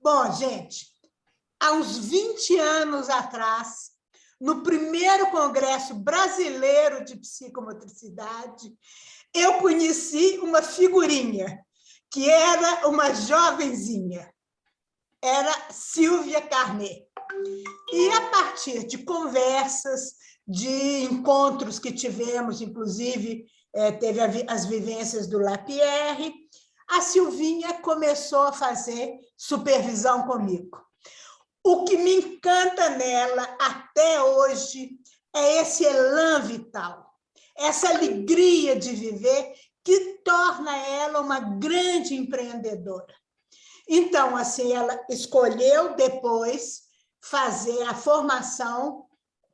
Bom, gente, há uns 20 anos atrás, no primeiro Congresso Brasileiro de Psicomotricidade, eu conheci uma figurinha, que era uma jovenzinha, era Silvia Carnet. E, a partir de conversas, de encontros que tivemos, inclusive, teve as vivências do Lapierre, a Silvinha começou a fazer supervisão comigo. O que me encanta nela até hoje é esse elan vital, essa alegria de viver que torna ela uma grande empreendedora. Então, assim, ela escolheu depois fazer a formação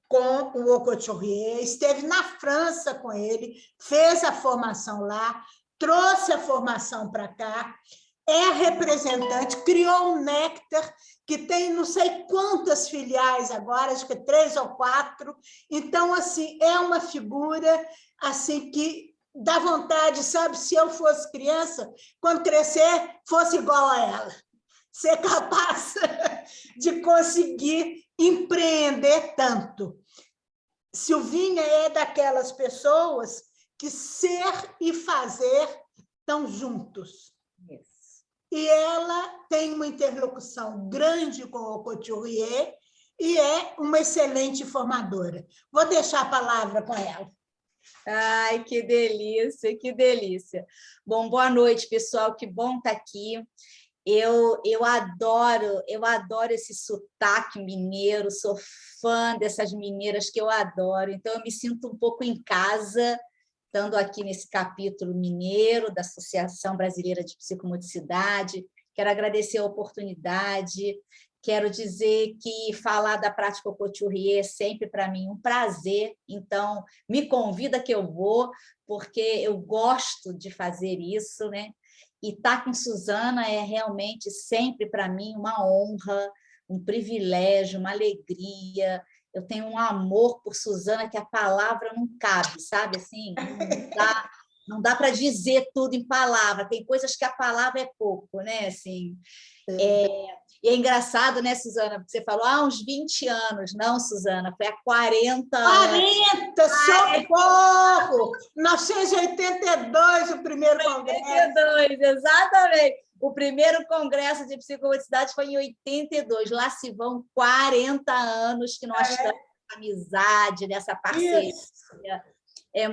com o Aucouturier, esteve na França com ele, fez a formação lá, trouxe a formação para cá, é representante, criou um Néctar, que tem não sei quantas filiais agora, acho que 3 ou 4. Então, assim, é uma figura assim, que dá vontade, sabe, se eu fosse criança, quando crescer, fosse igual a ela. Ser capaz de conseguir empreender tanto. Silvinha é daquelas pessoas que ser e fazer estão juntos. E ela tem uma interlocução grande com o Couturier e é uma excelente formadora. Vou deixar a palavra com ela. Ai, que delícia, que delícia. Bom, boa noite, pessoal, que bom estar aqui. Eu adoro esse sotaque mineiro, sou fã dessas mineiras que eu adoro, então eu me sinto um pouco em casa, estando aqui nesse capítulo mineiro da Associação Brasileira de Psicomotricidade. Quero agradecer a oportunidade, quero dizer que falar da prática Couturier é sempre para mim um prazer, então me convida que eu vou, porque eu gosto de fazer isso, né? E estar com Suzana é realmente sempre para mim uma honra, um privilégio, uma alegria. Eu tenho um amor por Suzana que a palavra não cabe, sabe? Assim, não dá para dizer tudo em palavra. Tem coisas que a palavra é pouco, né? Assim, e é engraçado, né, Suzana? Porque você falou, uns 20 anos. Não, Suzana, foi há 40 anos. 40, socorro! 1982, o primeiro congresso. 82, exatamente. O primeiro congresso de psicomotricidade foi em 82. Lá se vão 40 anos que nós estamos nessa amizade, nessa parceria. Isso. É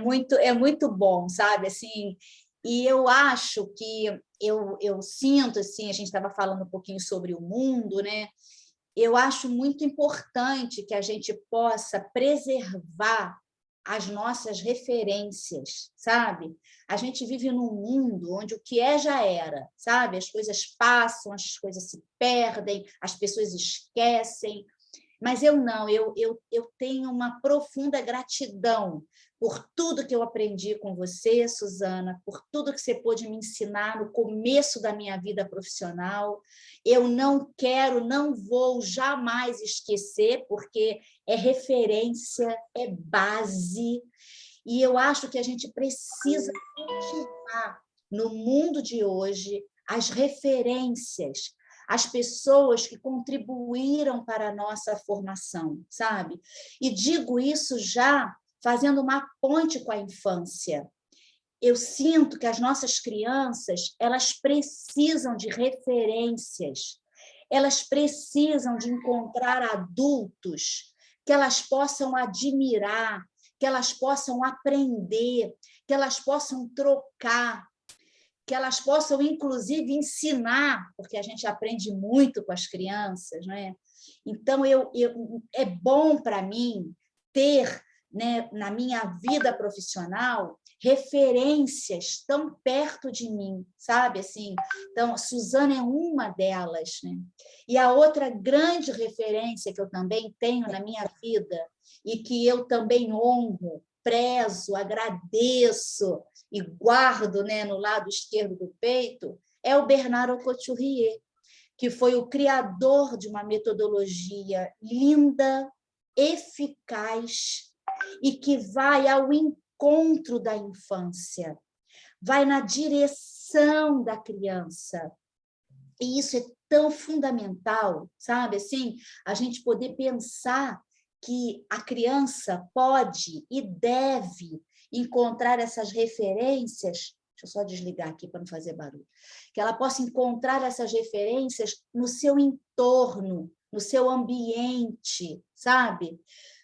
muito bom, sabe? Assim, e eu acho que eu sinto, assim, a gente estava falando um pouquinho sobre o mundo, né? Eu acho muito importante que a gente possa preservar as nossas referências, sabe? A gente vive num mundo onde o que é já era, sabe? As coisas passam, as coisas se perdem, as pessoas esquecem. Mas eu não, eu tenho uma profunda gratidão por tudo que eu aprendi com você, Suzana, por tudo que você pôde me ensinar no começo da minha vida profissional. Eu não quero, não vou jamais esquecer, porque é referência, é base, e eu acho que a gente precisa cultivar no mundo de hoje as referências, as pessoas que contribuíram para a nossa formação, sabe? E digo isso já fazendo uma ponte com a infância. Eu sinto que as nossas crianças, elas precisam de referências, elas precisam de encontrar adultos que elas possam admirar, que elas possam aprender, que elas possam trocar, que elas possam, inclusive, ensinar, porque a gente aprende muito com as crianças, não é? Então, é bom para mim ter, né, na minha vida profissional, referências tão perto de mim, sabe? Assim, então, a Suzana é uma delas, né? E a outra grande referência que eu também tenho na minha vida e que eu também honro, prezo, agradeço e guardo, né, no lado esquerdo do peito, é o Bernard Couturier, que foi o criador de uma metodologia linda, eficaz e que vai ao encontro da infância, vai na direção da criança. E isso é tão fundamental, sabe? Assim, a gente poder pensar que a criança pode e deve encontrar essas referências. Deixa eu só desligar aqui para não fazer barulho. Que ela possa encontrar essas referências no seu entorno, no seu ambiente, sabe?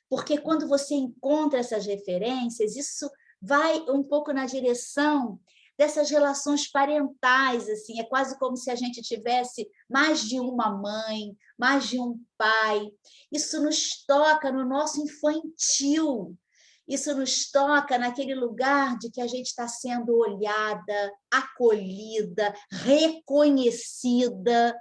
Porque quando você encontra essas referências, isso vai um pouco na direção dessas relações parentais, assim, é quase como se a gente tivesse mais de uma mãe, mais de um pai. Isso nos toca no nosso infantil, isso nos toca naquele lugar de que a gente está sendo olhada, acolhida, reconhecida.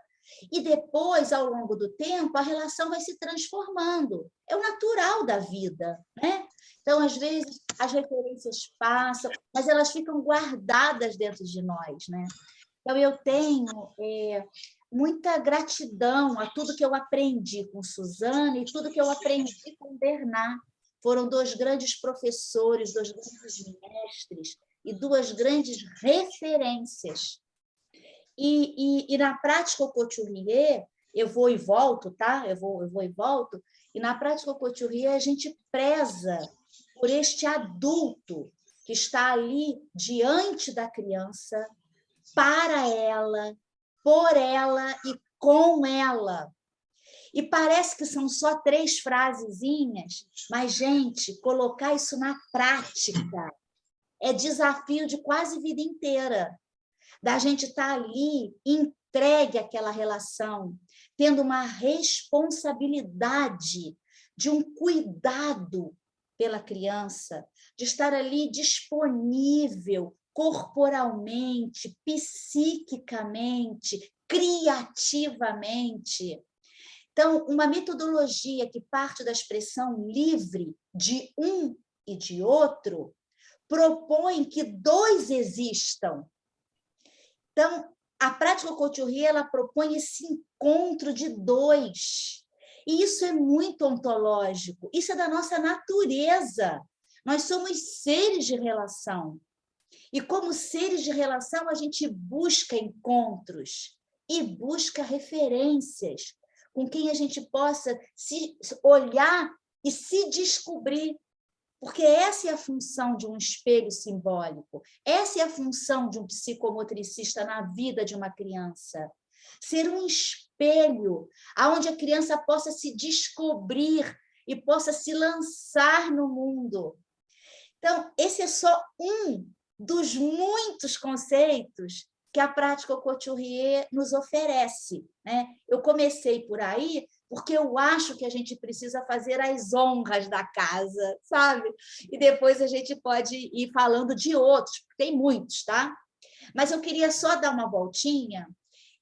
E depois, ao longo do tempo, a relação vai se transformando. É o natural da vida, né? Então, às vezes, as referências passam, mas elas ficam guardadas dentro de nós, né? Então, eu tenho muita gratidão a tudo que eu aprendi com Suzana e tudo que eu aprendi com Bernard. Foram dois grandes professores, dois grandes mestres e duas grandes referências. E na prática o couturier, eu vou e volto, tá? Eu vou e volto. E na prática o couturier, a gente preza por este adulto que está ali diante da criança, para ela, por ela e com ela. E parece que são só 3 frasezinhas, mas, gente, colocar isso na prática é desafio de quase vida inteira. Da gente estar ali, entregue àquela relação, tendo uma responsabilidade de um cuidado pela criança, de estar ali disponível corporalmente, psiquicamente, criativamente. Então, uma metodologia que parte da expressão livre de um e de outro propõe que 2 existam. Então, a prática couturier, ela propõe esse encontro de 2. E isso é muito ontológico, isso é da nossa natureza. Nós somos seres de relação. E como seres de relação, a gente busca encontros e busca referências com quem a gente possa se olhar e se descobrir. Porque essa é a função de um espelho simbólico, essa é a função de um psicomotricista na vida de uma criança. Ser um espelho onde a criança possa se descobrir e possa se lançar no mundo. Então, esse é só um dos muitos conceitos que a prática couturier nos oferece, né? Eu comecei por aí porque eu acho que a gente precisa fazer as honras da casa, sabe? E depois a gente pode ir falando de outros, porque tem muitos, tá? Mas eu queria só dar uma voltinha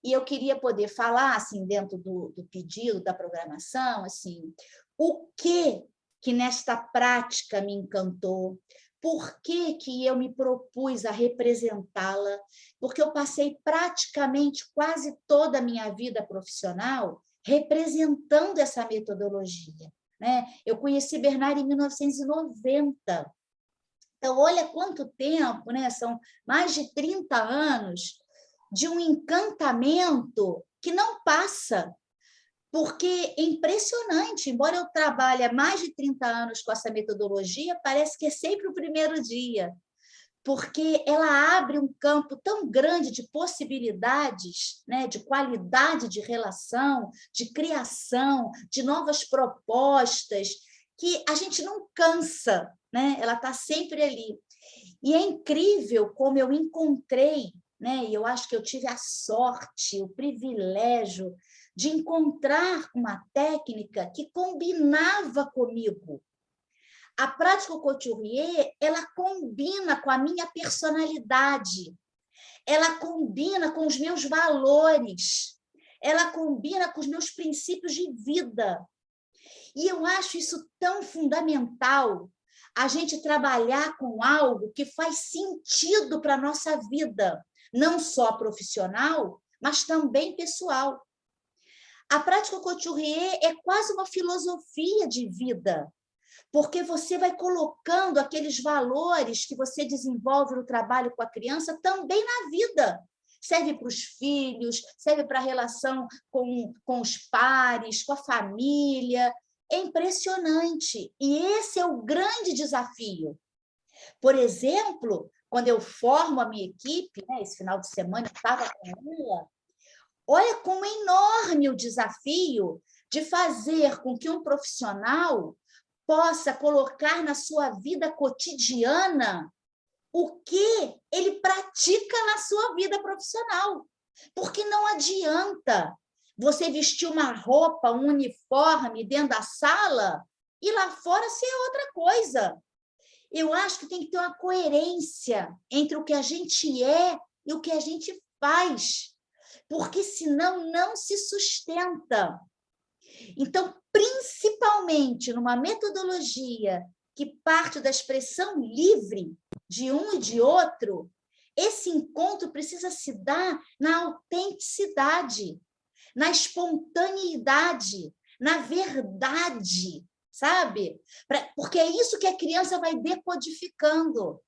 e eu queria poder falar, assim, dentro do pedido, da programação, assim, o que nesta prática me encantou, por que eu me propus a representá-la, porque eu passei praticamente quase toda a minha vida profissional representando essa metodologia, né? Eu conheci Bernard em 1990. Então, olha quanto tempo, né? São mais de 30 anos de um encantamento que não passa, porque é impressionante, embora eu trabalhe há mais de 30 anos com essa metodologia, parece que é sempre o primeiro dia, porque ela abre um campo tão grande de possibilidades, né, de qualidade de relação, de criação, de novas propostas, que a gente não cansa, né? Ela está sempre ali. E é incrível como eu encontrei, né? E eu acho que eu tive a sorte, o privilégio de encontrar uma técnica que combinava comigo. A prática couturier, ela combina com a minha personalidade, ela combina com os meus valores, ela combina com os meus princípios de vida. E eu acho isso tão fundamental, a gente trabalhar com algo que faz sentido para a nossa vida, não só profissional, mas também pessoal. A prática couturier é quase uma filosofia de vida, porque você vai colocando aqueles valores que você desenvolve no trabalho com a criança também na vida. serve para os filhos, serve para a relação com os pares, com a família. É impressionante. E esse é o grande desafio. Por exemplo, quando eu formo a minha equipe, né, esse final de semana eu estava com ela, olha como é enorme o desafio de fazer com que um profissional possa colocar na sua vida cotidiana o que ele pratica na sua vida profissional. Porque não adianta você vestir uma roupa, um uniforme dentro da sala e lá fora ser outra coisa. Eu acho que tem que ter uma coerência entre o que a gente é e o que a gente faz, porque senão não se sustenta. Então, principalmente numa metodologia que parte da expressão livre de um e de outro, esse encontro precisa se dar na autenticidade, na espontaneidade, na verdade, sabe? Porque é isso que a criança vai decodificando.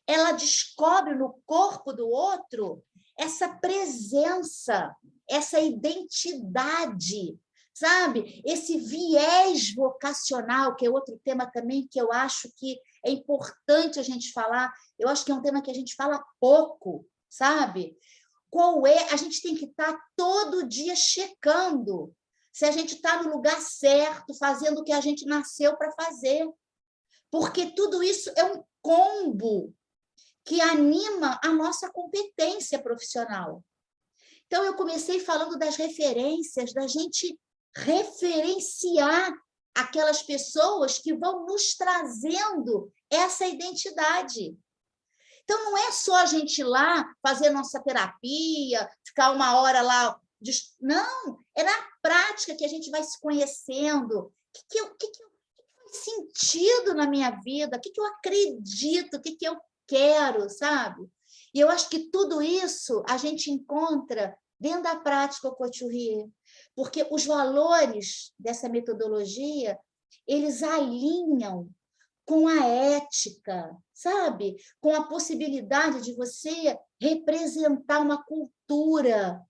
Ela descobre no corpo do outro essa presença, essa identidade, sabe? Esse viés vocacional, que é outro tema também que eu acho que é importante a gente falar. Eu acho que é um tema que a gente fala pouco, sabe? Qual é? A gente tem que estar todo dia checando se a gente está no lugar certo, fazendo o que a gente nasceu para fazer. Porque tudo isso é um combo que anima a nossa competência profissional. Então, eu comecei falando das referências, da gente referenciar aquelas pessoas que vão nos trazendo essa identidade. Então, não é só a gente ir lá fazer nossa terapia, ficar uma hora lá. Não, é na prática que a gente vai se conhecendo. O que faz sentido na minha vida? O que eu acredito? O que eu quero, sabe? E eu acho que tudo isso a gente encontra dentro da prática Couturier, porque os valores dessa metodologia, eles alinham com a ética, sabe? Com a possibilidade de você representar uma cultura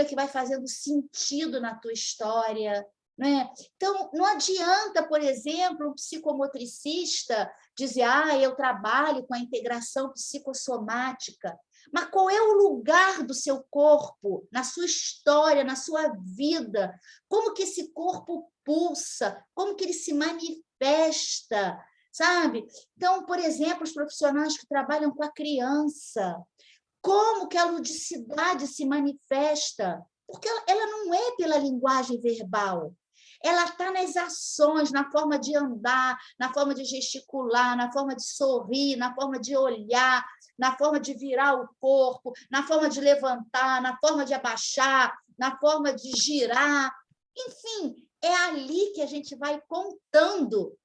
que vai fazendo sentido na tua história, né? Então, não adianta, por exemplo, um psicomotricista dizer, eu trabalho com a integração psicossomática, mas qual é o lugar do seu corpo, na sua história, na sua vida? Como que esse corpo pulsa? Como que ele se manifesta? Sabe? Então, por exemplo, os profissionais que trabalham com a criança, como que a ludicidade se manifesta? Porque ela não é pela linguagem verbal. Ela está nas ações, na forma de andar, na forma de gesticular, na forma de sorrir, na forma de olhar, na forma de virar o corpo, na forma de levantar, na forma de abaixar, na forma de girar. Enfim, é ali que a gente vai contando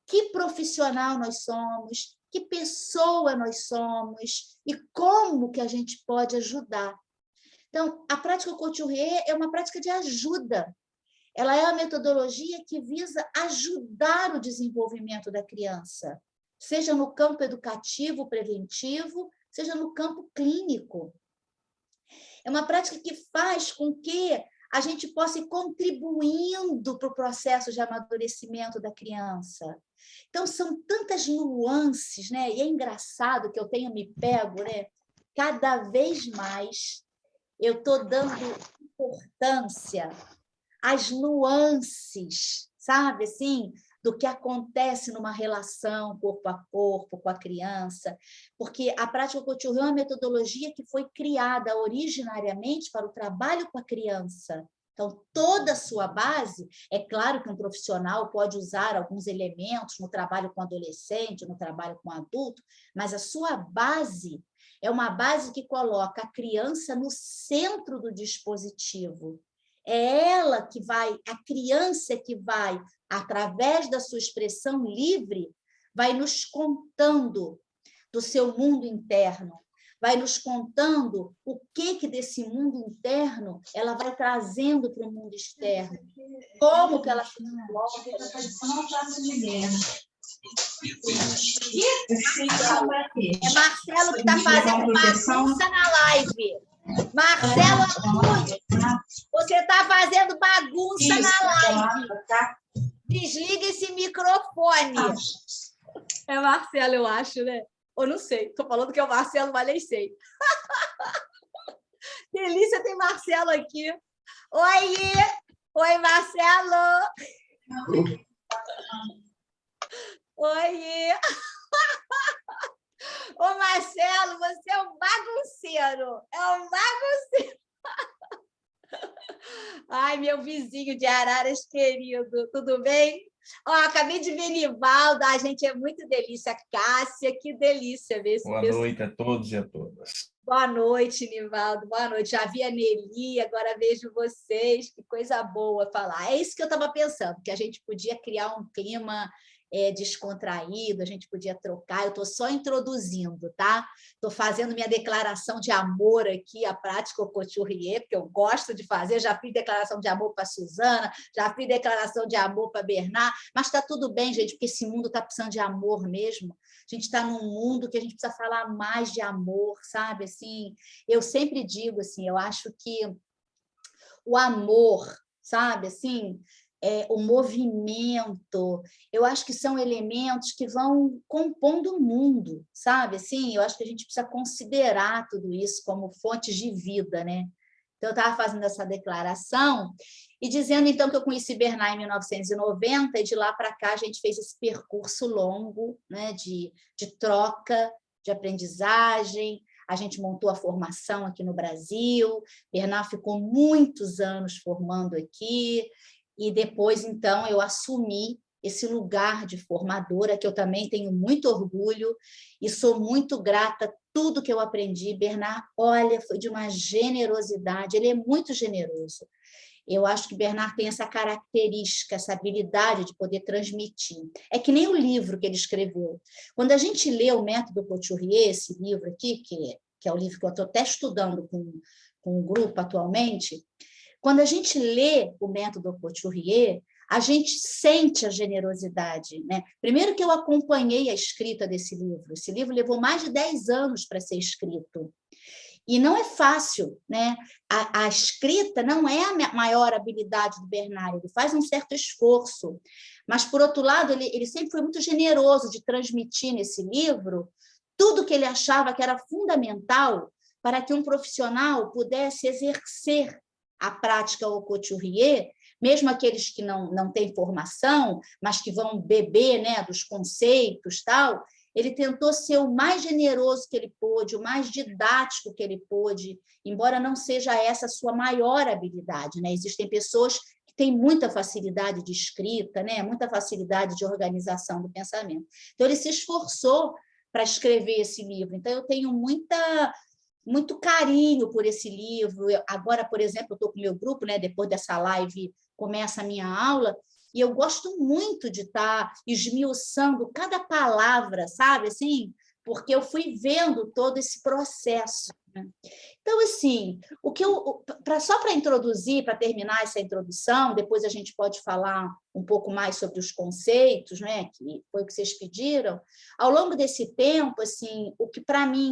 que profissional nós somos, que pessoa nós somos e como que a gente pode ajudar. Então, a prática Couturier é uma prática de ajuda. Ela é a metodologia que visa ajudar o desenvolvimento da criança, seja no campo educativo, preventivo, seja no campo clínico. É uma prática que faz com que a gente possa ir contribuindo para o processo de amadurecimento da criança. Então, são tantas nuances, né? E é engraçado que eu tenho me pego, né? Cada vez mais eu estou dando importância às nuances, sabe, assim, do que acontece numa relação corpo a corpo com a criança, porque a prática Couturier é uma metodologia que foi criada originariamente para o trabalho com a criança. Então, toda a sua base, é claro que um profissional pode usar alguns elementos no trabalho com adolescente, no trabalho com adulto, mas a sua base é uma base que coloca a criança no centro do dispositivo. É ela que vai, a criança que vai, através da sua expressão livre, vai nos contando do seu mundo interno, vai nos contando o que desse mundo interno ela vai trazendo para o mundo externo, como que ela se coloca. É Marcelo que está fazendo bagunça na live. Marcelo Antunes, você está fazendo bagunça na live. Desliga esse microfone. É Marcelo, eu acho, né? Ou não sei. Estou falando que é o Marcelo, mas nem sei. Delícia, tem Marcelo aqui. Oi! Oi, Marcelo! Oi! Ô, Marcelo, você é um bagunceiro. É um bagunceiro. Ai, meu vizinho de Araras querido, tudo bem? Ó, acabei de ver Nivaldo, a gente é muito delícia. Cássia, que delícia ver esse Boa pessoal. noite a todos e a todas. Boa noite, Nivaldo. Boa noite. Já vi a Nelly, agora vejo vocês. Que coisa boa falar. É isso que eu estava pensando, que a gente podia criar um clima descontraído, a gente podia trocar. Eu estou só introduzindo, tá? Estou fazendo minha declaração de amor aqui, a prática couturier, porque eu gosto de fazer. Já fiz declaração de amor para a Suzana, já fiz declaração de amor para a Bernard, mas está tudo bem, gente, porque esse mundo está precisando de amor mesmo. A gente está num mundo que a gente precisa falar mais de amor, sabe? Assim, eu sempre digo assim, eu acho que o amor, sabe? Assim, o movimento, eu acho que são elementos que vão compondo o mundo, sabe? Assim, eu acho que a gente precisa considerar tudo isso como fontes de vida, né? Então, eu estava fazendo essa declaração e dizendo, então, que eu conheci Bernard em 1990 e de lá para cá a gente fez esse percurso longo, né, de troca, de aprendizagem. A gente montou a formação aqui no Brasil, Bernard ficou muitos anos formando aqui e depois, então, eu assumi esse lugar de formadora, que eu também tenho muito orgulho e sou muito grata. Tudo que eu aprendi, Bernard, olha, foi de uma generosidade, ele é muito generoso. Eu acho que Bernard tem essa característica, essa habilidade de poder transmitir. É que nem o livro que ele escreveu. Quando a gente lê o Método Couturier, esse livro aqui, que é o livro que eu estou até estudando com um grupo atualmente, quando a gente lê o Método Couturier, a gente sente a generosidade, né? Primeiro que eu acompanhei a escrita desse livro. Esse livro levou mais de 10 anos para ser escrito. E não é fácil, né? A escrita não é a maior habilidade do Bernard, ele faz um certo esforço. Mas, por outro lado, ele sempre foi muito generoso de transmitir nesse livro tudo que ele achava que era fundamental para que um profissional pudesse exercer a prática au couturier, mesmo aqueles que não têm formação, mas que vão beber, né, dos conceitos, tal. Ele tentou ser o mais generoso que ele pôde, o mais didático que ele pôde, embora não seja essa a sua maior habilidade, né? Existem pessoas que têm muita facilidade de escrita, né? Muita facilidade de organização do pensamento. Então, ele se esforçou para escrever esse livro. Então, eu tenho muito carinho por esse livro. Agora, por exemplo, eu estou com o meu grupo, né? Depois dessa live começa a minha aula, e eu gosto muito de estar esmiuçando cada palavra, sabe? Assim, porque eu fui vendo todo esse processo, né? Então, assim, só para introduzir, para terminar essa introdução, depois a gente pode falar um pouco mais sobre os conceitos, né? Que foi o que vocês pediram. Ao longo desse tempo, assim, o que para mim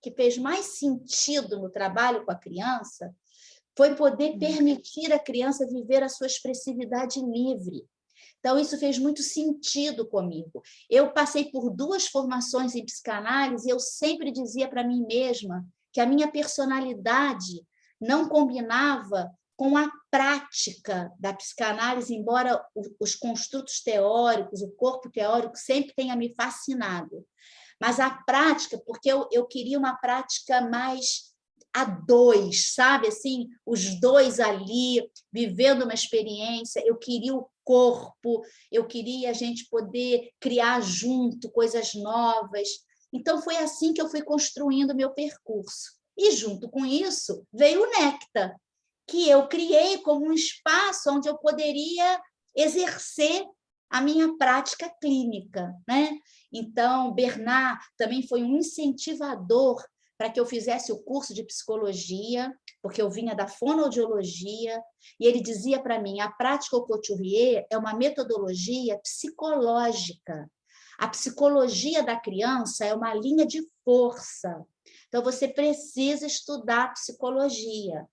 que fez mais sentido no trabalho com a criança foi poder permitir à criança viver a sua expressividade livre. Então, isso fez muito sentido comigo. Eu passei por 2 formações em psicanálise e eu sempre dizia para mim mesma que a minha personalidade não combinava com a prática da psicanálise, embora os construtos teóricos, o corpo teórico sempre tenha me fascinado. Mas a prática, porque eu queria uma prática mais a 2, sabe? Assim, os 2 ali, vivendo uma experiência. Eu queria o corpo, eu queria a gente poder criar junto coisas novas. Então, foi assim que eu fui construindo o meu percurso. E, junto com isso, veio o Necta, que eu criei como um espaço onde eu poderia exercer a minha prática clínica, né? Então, Bernard também foi um incentivador para que eu fizesse o curso de psicologia, porque eu vinha da fonoaudiologia, e ele dizia para mim, a prática au couturier é uma metodologia psicológica. A psicologia da criança é uma linha de força. Então, Então, você precisa estudar psicologia.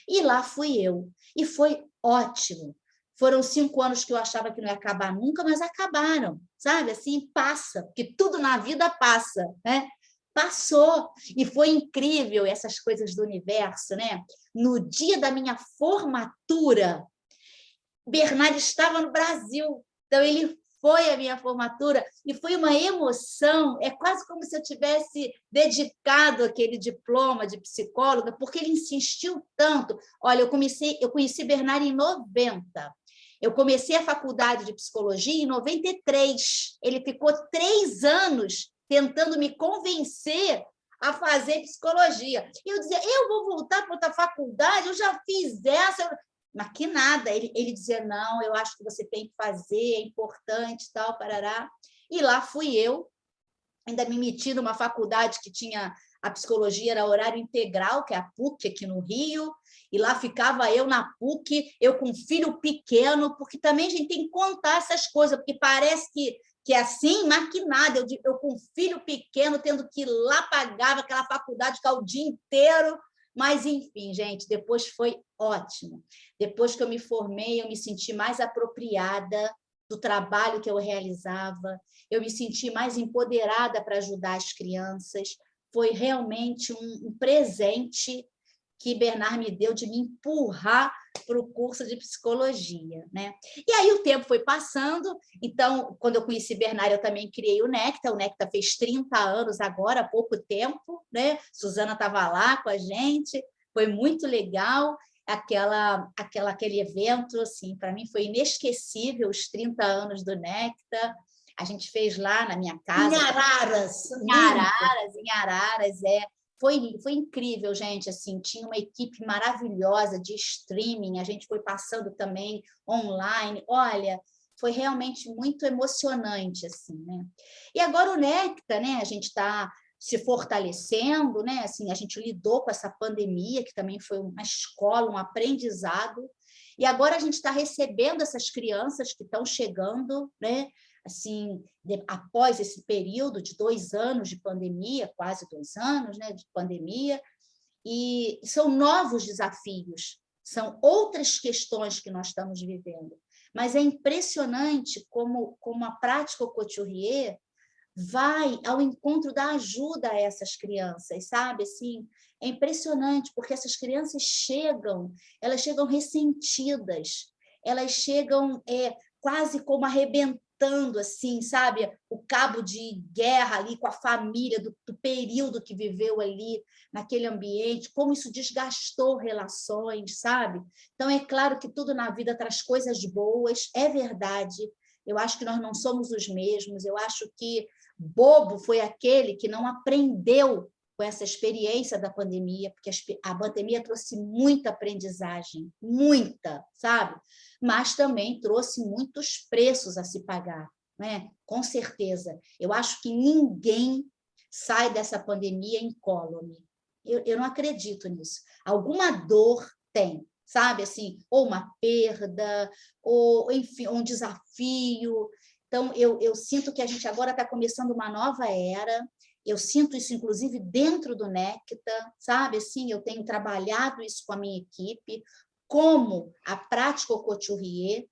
E lá fui eu. E foi ótimo. Foram 5 anos que eu achava que não ia acabar nunca, mas acabaram, sabe? Assim, passa, porque tudo na vida passa, né? Passou. E foi incrível essas coisas do universo, né? No dia da minha formatura, Bernard estava no Brasil. Então, ele foi a minha formatura e foi uma emoção. É quase como se eu tivesse dedicado aquele diploma de psicóloga, porque ele insistiu tanto. Olha, eu conheci Bernard em 90. Eu comecei a faculdade de psicologia em 93. Ele ficou 3 anos tentando me convencer a fazer psicologia. E eu dizia, eu vou voltar para outra faculdade, eu já fiz essa. Mas que nada, ele dizia, não, eu acho que você tem que fazer, é importante, tal, parará. E lá fui eu, ainda me meti numa faculdade que tinha, a psicologia era horário integral, que é a PUC aqui no Rio, e lá ficava eu na PUC, eu com um filho pequeno, porque também a gente tem que contar essas coisas, porque parece que é assim, mas que nada, eu com um filho pequeno, tendo que ir lá, pagava aquela faculdade, ficar o dia inteiro. Mas, enfim, gente, depois foi ótimo. Depois que eu me formei, eu me senti mais apropriada do trabalho que eu realizava, eu me senti mais empoderada para ajudar as crianças. Foi realmente um presente que Bernard me deu de me empurrar para o curso de psicologia, né? E aí o tempo foi passando, então, quando eu conheci Bernard, eu também criei o NECTA fez 30 anos agora, há pouco tempo, né? Suzana estava lá com a gente, foi muito legal, aquele evento, assim, para mim foi inesquecível, os 30 anos do NECTA, a gente fez lá na minha casa. Em Araras, é. Foi incrível, gente, assim, tinha uma equipe maravilhosa de streaming, a gente foi passando também online, olha, foi realmente muito emocionante, assim, né? E agora o NECTA, né, a gente está se fortalecendo, né, assim, a gente lidou com essa pandemia, que também foi uma escola, um aprendizado, e agora a gente está recebendo essas crianças que estão chegando, né, assim, após esse período de 2 anos de pandemia, quase 2 anos, né, de pandemia, e são novos desafios, são outras questões que nós estamos vivendo. Mas é impressionante como a prática Couturier vai ao encontro da ajuda a essas crianças, sabe? Assim, é impressionante, porque essas crianças elas chegam ressentidas, elas chegam quase como arrebentando, assim, sabe? O cabo de guerra ali com a família, do período que viveu ali, naquele ambiente, como isso desgastou relações, sabe? Então, é claro que tudo na vida traz coisas boas, é verdade. Eu acho que nós não somos os mesmos, eu acho que bobo foi aquele que não aprendeu com essa experiência da pandemia, porque a pandemia trouxe muita aprendizagem, muita, sabe? Mas também trouxe muitos preços a se pagar, né? Com certeza. Eu acho que ninguém sai dessa pandemia incólume. Eu não acredito nisso. Alguma dor tem, sabe? Assim, ou uma perda, ou, enfim, um desafio. Então, eu sinto que a gente agora está começando uma nova era. Eu sinto isso, inclusive, dentro do NECTA, sabe? Assim, eu tenho trabalhado isso com a minha equipe, como a prática Couturier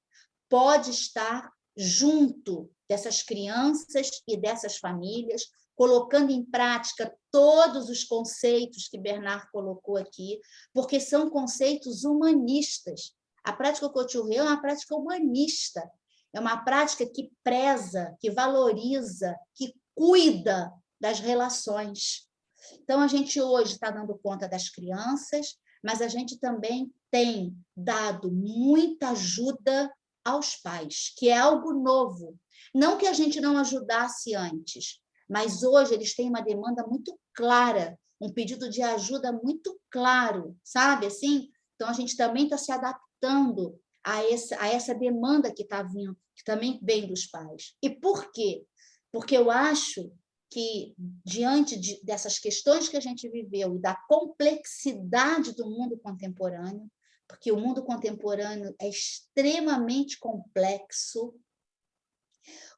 pode estar junto dessas crianças e dessas famílias, colocando em prática todos os conceitos que Bernard colocou aqui, porque são conceitos humanistas. A prática Couturier é uma prática humanista, é uma prática que preza, que valoriza, que cuida das relações. Então, a gente hoje está dando conta das crianças, mas a gente também tem dado muita ajuda aos pais, que é algo novo. Não que a gente não ajudasse antes, mas hoje eles têm uma demanda muito clara, um pedido de ajuda muito claro, sabe? Assim? Então, a gente também está se adaptando a essa demanda que está vindo, que também vem dos pais. E por quê? Porque eu acho que, diante dessas questões que a gente viveu e da complexidade do mundo contemporâneo, porque o mundo contemporâneo é extremamente complexo,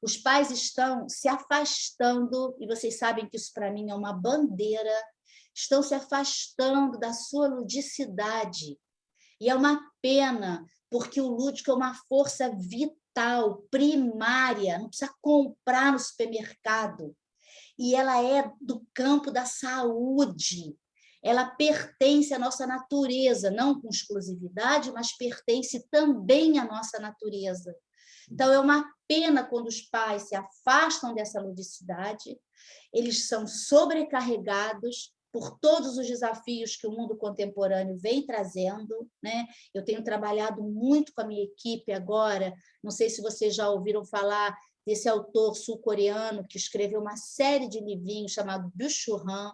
os pais estão se afastando, e vocês sabem que isso, para mim, é uma bandeira, estão se afastando da sua ludicidade. E é uma pena, porque o lúdico é uma força vital, primária, não precisa comprar no supermercado. E ela é do campo da saúde. Ela pertence à nossa natureza, não com exclusividade, mas pertence também à nossa natureza. Então, é uma pena quando os pais se afastam dessa ludicidade, eles são sobrecarregados por todos os desafios que o mundo contemporâneo vem trazendo, né? Eu tenho trabalhado muito com a minha equipe agora, não sei se vocês já ouviram falar desse autor sul-coreano que escreveu uma série de livrinhos chamado Byung-Chul Han,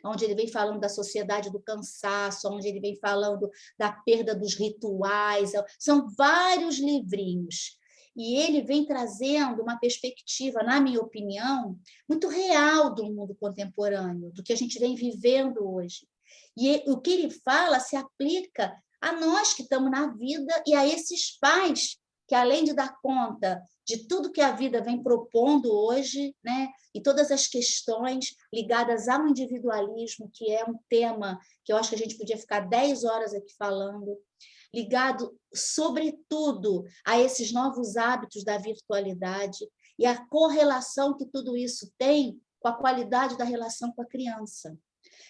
onde ele vem falando da sociedade do cansaço, onde ele vem falando da perda dos rituais, são vários livrinhos. E ele vem trazendo uma perspectiva, na minha opinião, muito real do mundo contemporâneo, do que a gente vem vivendo hoje. E o que ele fala se aplica a nós que estamos na vida e a esses pais que, além de dar conta de tudo que a vida vem propondo hoje, né, e todas as questões ligadas ao individualismo, que é um tema que eu acho que a gente podia ficar 10 horas aqui falando, ligado, sobretudo, a esses novos hábitos da virtualidade e a correlação que tudo isso tem com a qualidade da relação com a criança.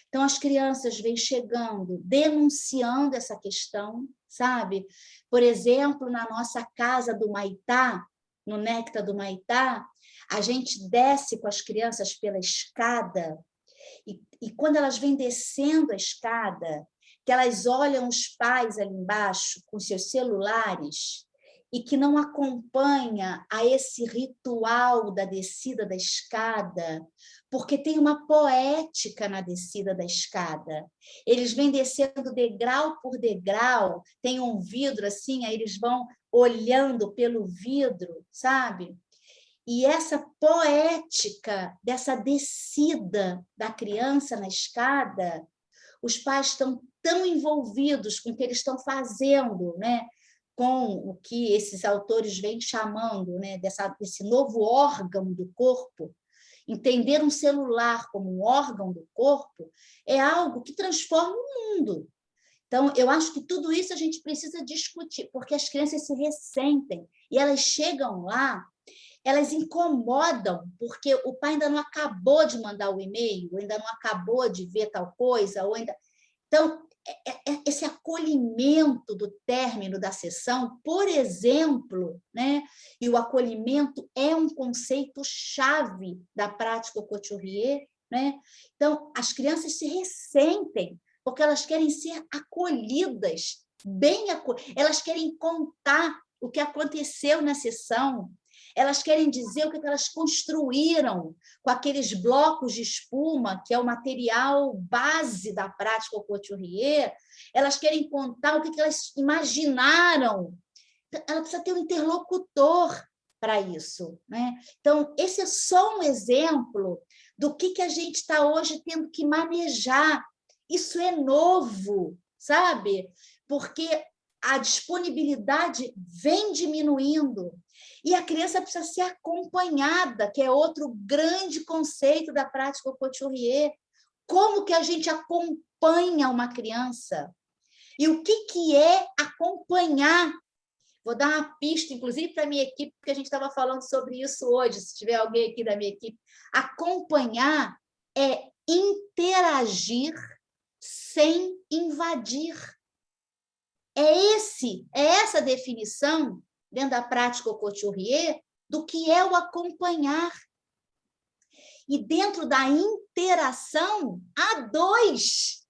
Então, as crianças vêm chegando, denunciando essa questão, sabe? Por exemplo, na nossa casa do Maitá, no Néctar do Maitá, a gente desce com as crianças pela escada e quando elas vêm descendo a escada, que elas olham os pais ali embaixo com seus celulares e que não acompanha a esse ritual da descida da escada, porque tem uma poética na descida da escada. Eles vêm descendo degrau por degrau, tem um vidro assim, aí eles vão olhando pelo vidro, sabe? E essa poética dessa descida da criança na escada, os pais estão tão envolvidos com o que eles estão fazendo, né? Com o que esses autores vêm chamando, né? Desse novo órgão do corpo. Entender um celular como um órgão do corpo é algo que transforma o mundo. Então, eu acho que tudo isso a gente precisa discutir, porque as crianças se ressentem e elas chegam lá, elas incomodam, porque o pai ainda não acabou de mandar o e-mail, ou ainda não acabou de ver tal coisa, ou ainda... Então, esse acolhimento do término da sessão, por exemplo, né? E o acolhimento é um conceito-chave da prática couturier, né? Então, as crianças se ressentem, porque elas querem ser acolhidas, elas querem contar o que aconteceu na sessão, elas querem dizer o que elas construíram com aqueles blocos de espuma, que é o material base da prática couturier, elas querem contar o que elas imaginaram. Ela precisa ter um interlocutor para isso, né? Então, esse é só um exemplo do que a gente está hoje tendo que manejar. Isso é novo, sabe? Porque a disponibilidade vem diminuindo e a criança precisa ser acompanhada, que é outro grande conceito da prática couturier. Como que a gente acompanha uma criança? E o que é acompanhar? Vou dar uma pista, inclusive, para a minha equipe, porque a gente estava falando sobre isso hoje, se tiver alguém aqui da minha equipe. Acompanhar é interagir sem invadir. É essa definição, dentro da prática couturier, do que é o acompanhar. E dentro da interação, há dois.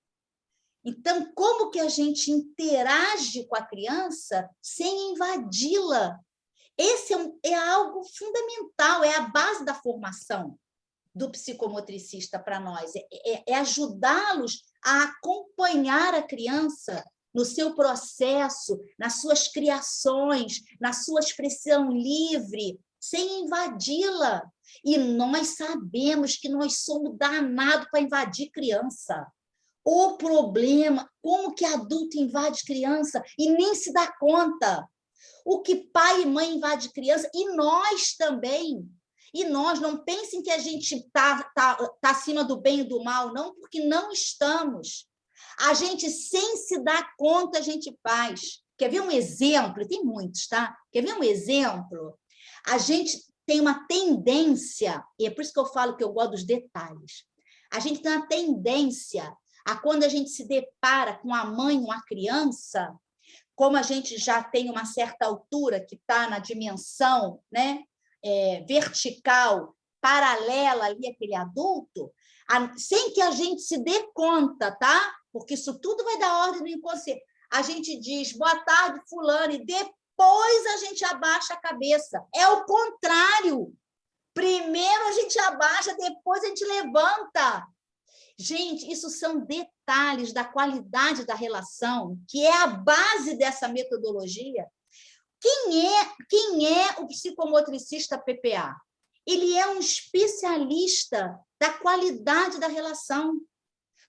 Então, como que a gente interage com a criança sem invadi-la? Esse é algo fundamental, é a base da formação do psicomotricista para nós. É ajudá-los a acompanhar a criança no seu processo, nas suas criações, na sua expressão livre, sem invadi-la. E nós sabemos que nós somos danados para invadir criança. O problema, como que adulto invade criança e nem se dá conta? O que pai e mãe invade criança, e nós também. E nós, não pensem que a gente está acima do bem e do mal, não, porque não estamos. A gente, sem se dar conta, a gente faz. Quer ver um exemplo? Tem muitos, tá? Quer ver um exemplo? A gente tem uma tendência, e é por isso que eu falo que eu gosto dos detalhes, a gente tem uma tendência a, quando a gente se depara com a mãe, uma criança, como a gente já tem uma certa altura, que está na dimensão, né, vertical, paralela ali àquele adulto, sem que a gente se dê conta, tá? Porque isso tudo vai dar ordem no inconsciente. A gente diz, boa tarde, fulano, e depois a gente abaixa a cabeça. É o contrário. Primeiro a gente abaixa, depois a gente levanta. Gente, isso são detalhes da qualidade da relação, que é a base dessa metodologia. Quem é o psicomotricista PPA? Ele é um especialista da qualidade da relação,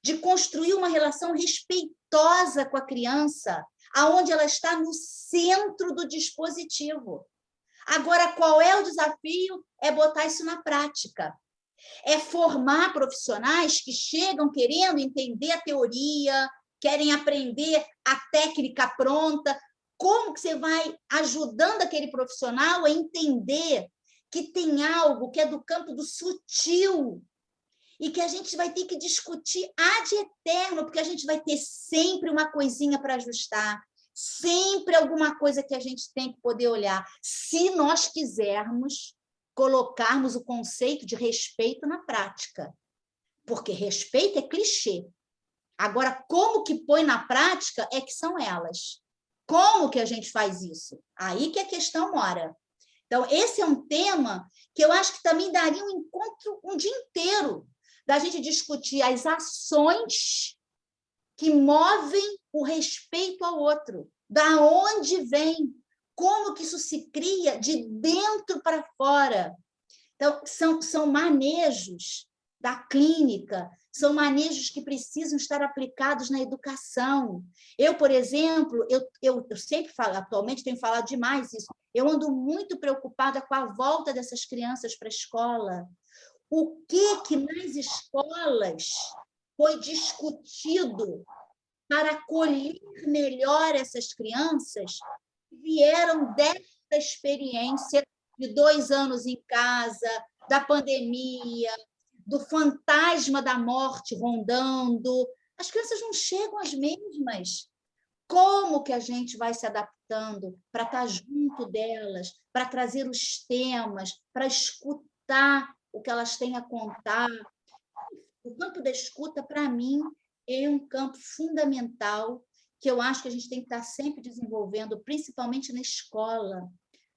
de construir uma relação respeitosa com a criança, aonde ela está no centro do dispositivo. Agora, qual é o desafio? É botar isso na prática. É formar profissionais que chegam querendo entender a teoria, querem aprender a técnica pronta. Como que você vai ajudando aquele profissional a entender que tem algo que é do campo do sutil e que a gente vai ter que discutir ad eterno, porque a gente vai ter sempre uma coisinha para ajustar, sempre alguma coisa que a gente tem que poder olhar, se nós quisermos colocarmos o conceito de respeito na prática, porque respeito é clichê. Agora, como que põe na prática é que são elas. Como que a gente faz isso? Aí que a questão mora. Então, esse é um tema que eu acho que também daria um encontro um dia inteiro, da gente discutir as ações que movem o respeito ao outro. Da onde vem? Como que isso se cria de dentro para fora? Então, são manejos da clínica, são manejos que precisam estar aplicados na educação. Eu, por exemplo, eu sempre falo, atualmente tenho falado demais isso, eu ando muito preocupada com a volta dessas crianças para a escola. O que nas escolas foi discutido para acolher melhor essas crianças que vieram dessa experiência de 2 anos em casa, da pandemia, do fantasma da morte rondando. As crianças não chegam às mesmas. Como que a gente vai se adaptando para estar junto delas, para trazer os temas, para escutar o que elas têm a contar? O campo da escuta, para mim, é um campo fundamental que eu acho que a gente tem que estar sempre desenvolvendo, principalmente na escola.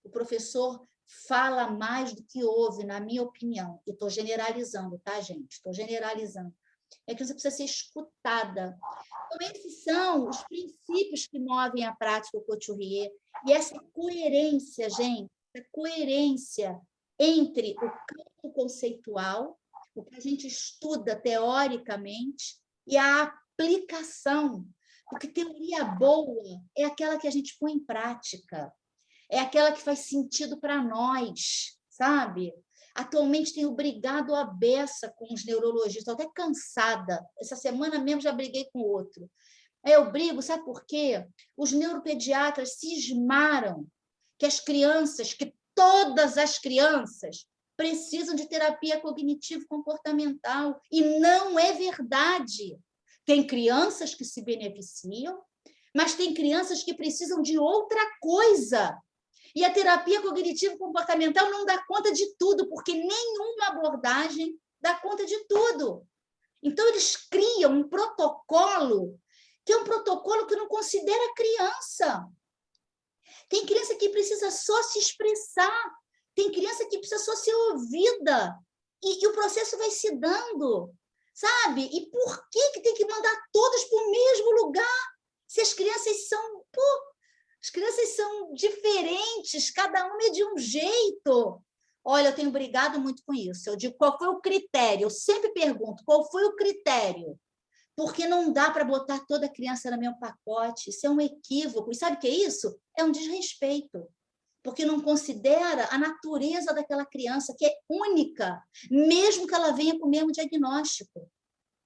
O professor fala mais do que ouve, na minha opinião. E estou generalizando, tá, gente? Estou generalizando. É que você precisa ser escutada. Então, esses são os princípios que movem a prática Couturier. E essa coerência, gente, essa coerência entre o campo conceitual, o que a gente estuda teoricamente, e a aplicação. Porque teoria boa é aquela que a gente põe em prática. É aquela que faz sentido para nós, sabe? Atualmente tenho brigado à beça com os neurologistas, estou até cansada. Essa semana mesmo já briguei com outro. Eu brigo, sabe por quê? Os neuropediatras cismaram que as crianças, que todas as crianças, precisam de terapia cognitivo-comportamental. E não é verdade. Tem crianças que se beneficiam, mas tem crianças que precisam de outra coisa. E a terapia cognitivo-comportamental não dá conta de tudo, porque nenhuma abordagem dá conta de tudo. Então, eles criam um protocolo, que é um protocolo que não considera a criança. Tem criança que precisa só se expressar, tem criança que precisa só ser ouvida, e o processo vai se dando, sabe? E por que tem que mandar todas para o mesmo lugar? Se as crianças são... As crianças são diferentes, cada uma é de um jeito. Olha, eu tenho brigado muito com isso. Eu digo, qual foi o critério? Eu sempre pergunto, qual foi o critério? Porque não dá para botar toda criança no mesmo pacote. Isso é um equívoco. E sabe o que é isso? É um desrespeito. porque não considera a natureza daquela criança, que é única, mesmo que ela venha com o mesmo diagnóstico.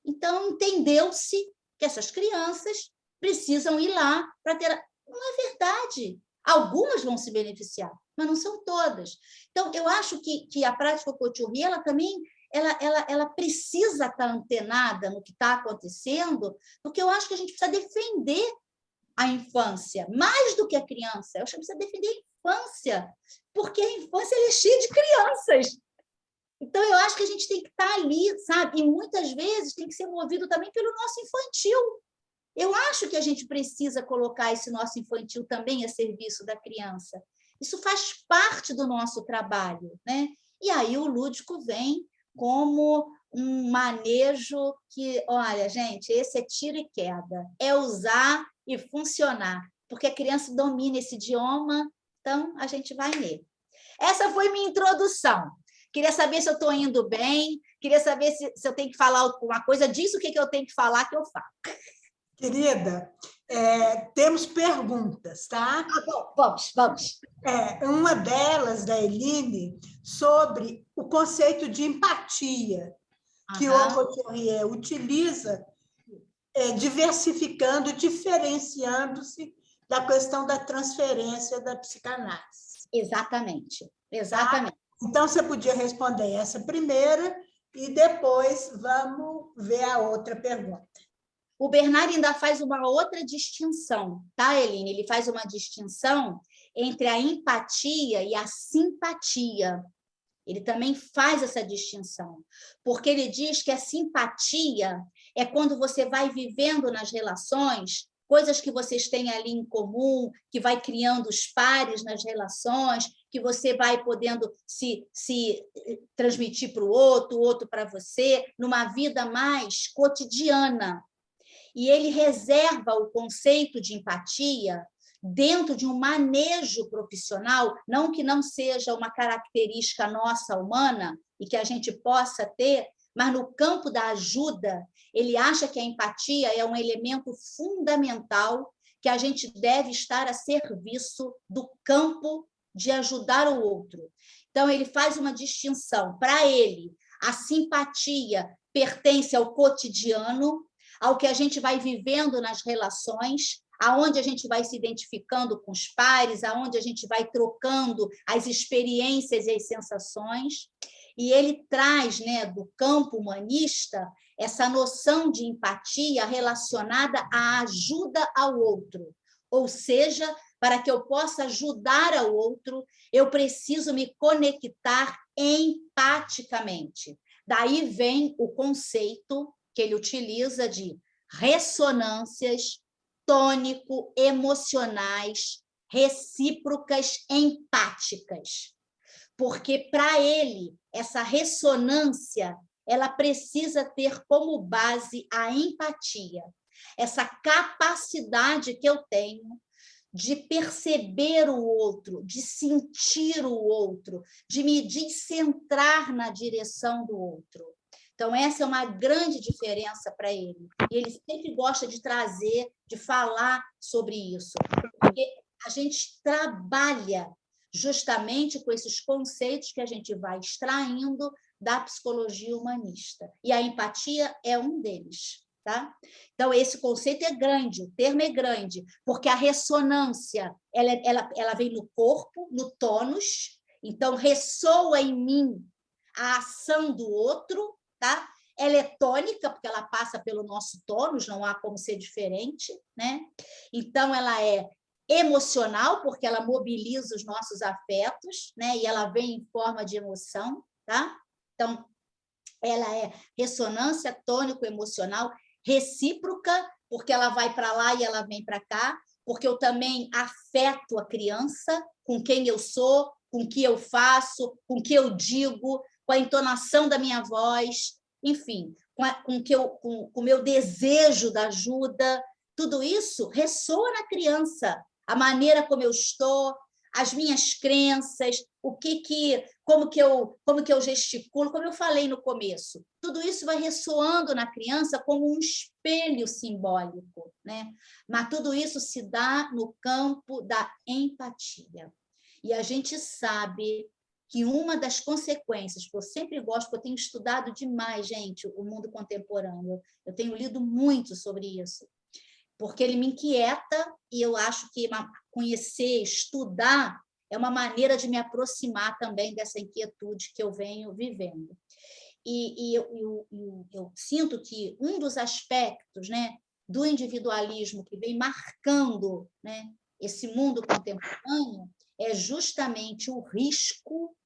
Então, entendeu-se que essas crianças precisam ir lá para ter... Não é verdade. Algumas vão se beneficiar, mas não são todas. Então, eu acho que a prática coturri, ela também ela precisa estar antenada no que está acontecendo, porque eu acho que a gente precisa defender a infância, mais do que a criança. Eu acho que precisa defender a infância, porque a infância é cheia de crianças. Então, eu acho que a gente tem que estar ali, sabe? E muitas vezes tem que ser movido também pelo nosso infantil. Eu acho que a gente precisa colocar esse nosso infantil também a serviço da criança. Isso faz parte do nosso trabalho, né? E aí o lúdico vem como um manejo que, olha, gente, esse é tiro e queda, é usar e funcionar, porque a criança domina esse idioma, então a gente vai nele. Essa foi minha introdução. Queria saber se eu estou indo bem, queria saber se eu tenho que falar alguma coisa disso, o que eu tenho que falar, que eu falo. Querida, temos perguntas, tá? Vamos. Uma delas, da Eline, sobre o conceito de empatia, que o Couturier utiliza, diversificando, diferenciando-se da questão da transferência da psicanálise. Exatamente. Tá? Então, você podia responder essa primeira e depois vamos ver a outra pergunta. O Bernard ainda faz uma outra distinção, tá, Eline? Ele faz uma distinção entre a empatia e a simpatia. Ele também faz essa distinção, porque ele diz que a simpatia é quando você vai vivendo nas relações coisas que vocês têm ali em comum, que vai criando os pares nas relações, que você vai podendo se transmitir para o outro para você, numa vida mais cotidiana. E ele reserva o conceito de empatia dentro de um manejo profissional, não que não seja uma característica nossa humana e que a gente possa ter, mas no campo da ajuda, ele acha que a empatia é um elemento fundamental que a gente deve estar a serviço do campo de ajudar o outro. Então, ele faz uma distinção. Para ele, a simpatia pertence ao cotidiano, ao que a gente vai vivendo nas relações, aonde a gente vai se identificando com os pares, aonde a gente vai trocando as experiências e as sensações. E ele traz, né, do campo humanista essa noção de empatia relacionada à ajuda ao outro. Ou seja, para que eu possa ajudar ao outro, eu preciso me conectar empaticamente. Daí vem o conceito que ele utiliza de ressonâncias tônico-emocionais recíprocas empáticas. Porque, para ele, essa ressonância ela precisa ter como base a empatia, essa capacidade que eu tenho de perceber o outro, de sentir o outro, de me descentrar na direção do outro. Então, essa é uma grande diferença para ele. E ele sempre gosta de trazer, de falar sobre isso, porque a gente trabalha justamente com esses conceitos que a gente vai extraindo da psicologia humanista. E a empatia é um deles. Tá? Então, esse conceito é grande, o termo é grande, porque a ressonância ela vem no corpo, no tônus, então ressoa em mim a ação do outro, tá? Ela é tônica, porque ela passa pelo nosso tônus, não há como ser diferente, né? Então, ela é emocional, porque ela mobiliza os nossos afetos, né? E ela vem em forma de emoção, tá? Então, ela é ressonância tônico-emocional, recíproca, porque ela vai para lá e ela vem para cá, porque eu também afeto a criança com quem eu sou, com o que eu faço, com o que eu digo, com a entonação da minha voz, enfim, com o meu desejo da ajuda. Tudo isso ressoa na criança, a maneira como eu estou, as minhas crenças, como que eu gesticulo, como eu falei no começo. Tudo isso vai ressoando na criança como um espelho simbólico, né? Mas tudo isso se dá no campo da empatia. E a gente sabe que uma das consequências, que eu sempre gosto, porque eu tenho estudado demais, gente, o mundo contemporâneo, eu tenho lido muito sobre isso, porque ele me inquieta e eu acho que conhecer, estudar, é uma maneira de me aproximar também dessa inquietude que eu venho vivendo. E eu sinto que um dos aspectos, né, do individualismo que vem marcando, né, esse mundo contemporâneo é justamente o risco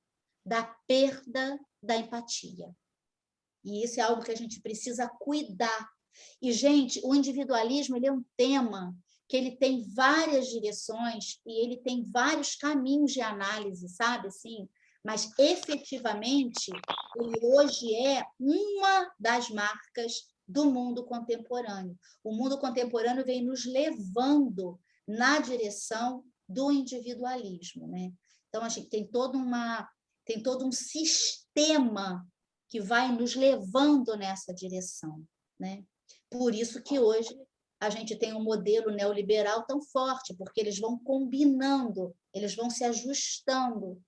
da perda da empatia. E isso é algo que a gente precisa cuidar. E, gente, o individualismo ele é um tema que ele tem várias direções e ele tem vários caminhos de análise, sabe? Assim, mas, efetivamente, ele hoje é uma das marcas do mundo contemporâneo. O mundo contemporâneo vem nos levando na direção do individualismo, né? Então, a gente tem todo um sistema que vai nos levando nessa direção, né? Por isso que hoje a gente tem um modelo neoliberal tão forte, porque eles vão combinando, eles vão se ajustando.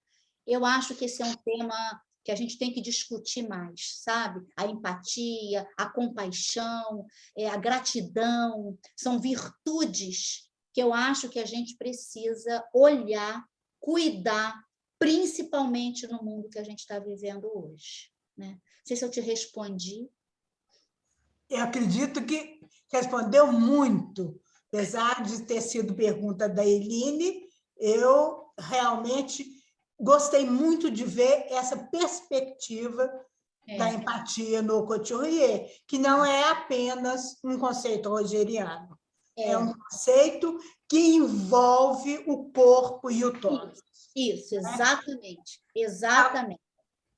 Eu acho que esse é um tema que a gente tem que discutir mais, sabe? A empatia, a compaixão, a gratidão, são virtudes que eu acho que a gente precisa olhar, cuidar, principalmente no mundo que a gente está vivendo hoje, né? Não sei se eu te respondi. Eu acredito que respondeu muito, apesar de ter sido pergunta da Eline, eu realmente gostei muito de ver essa perspectiva da empatia no Couturier, que não é apenas um conceito rogeriano, é um conceito que envolve o corpo e o tórax. Isso, exatamente, exatamente.